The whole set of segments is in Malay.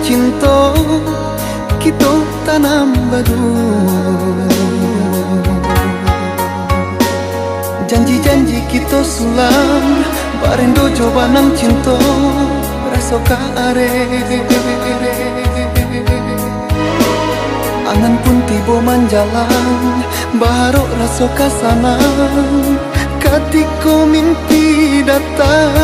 cinta kita tanam berdua. Janji-janji kita sulam bareng dojo banang cinta Raso ka Arek. Angan pun tiba manjalan baru Raso ka sanang ketika mimpi datang.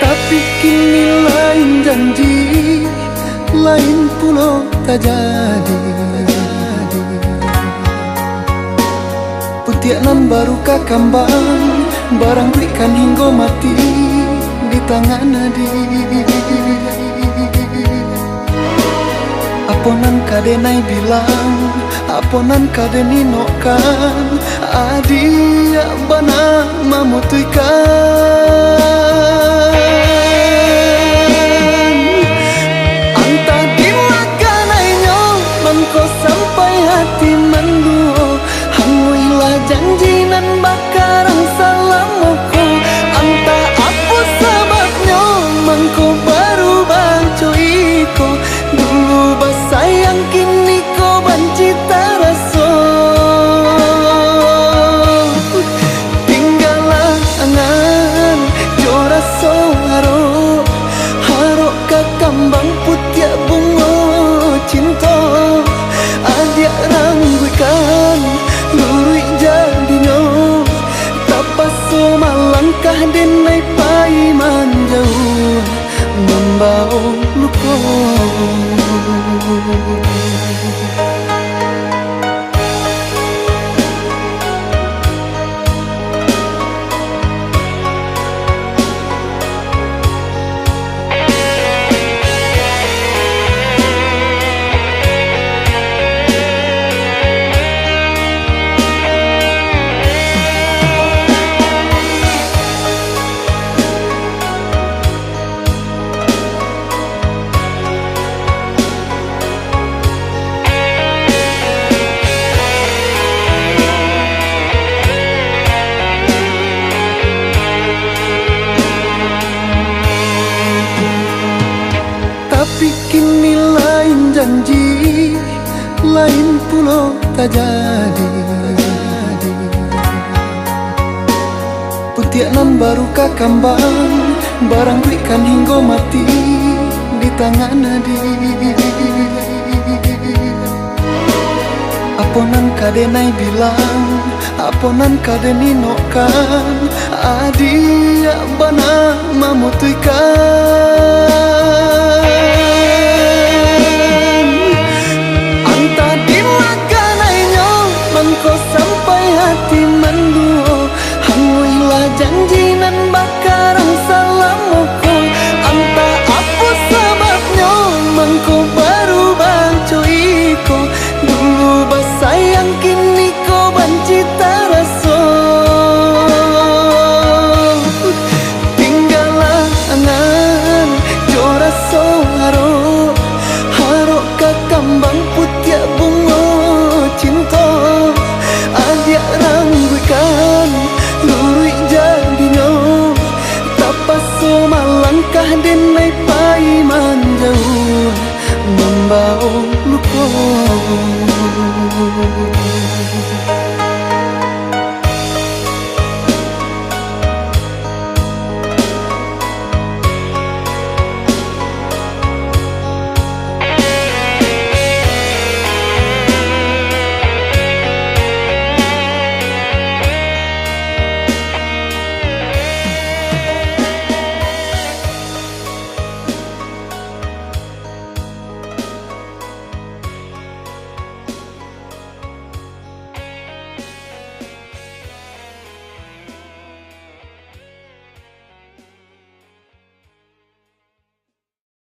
Tapi kini lain janji, lain pulau tak jadi. Putianan baru kakambang, barang berikan hingga mati di tangan nadi. Aponan kadenai bilang, aponan kadeni nokan, adia bana memutuikan. Anta dimakanainya, mangko sampai hati menduo. Hanguilah janji nan bakarang salamuku. Anta apa sebabnya, mangko baru baca iko. Dulu basayang kini kau banci taraso. Tinggallah angan jo raso haro. Haro kakambang putiak bunga cinta. Adia rangguikan lurui jadinya. Tapaso malangkah denai paiman jauh membau luka. Tapi kini lain janji, lain pulau tak jadi. Putianan baru kakambang, barang berikan hingga mati di tangan nadi. Aponan kadenai bilang, aponan kadeni nokan, adia bana memutuikan. Anta dimakanainya, mangko sampai hati menduo. Hanguilah janji nan bakarang salamuku. Anta apa sebabnya, mangko baru baca iko. Dulu basayang kini kau banci taraso. Tinggallah angan jo raso haro. Haro kakambang putiak bunga cinta. Adia rangguikan lurui jadinya. Tapaso malangkah denai paiman jauh membau luka.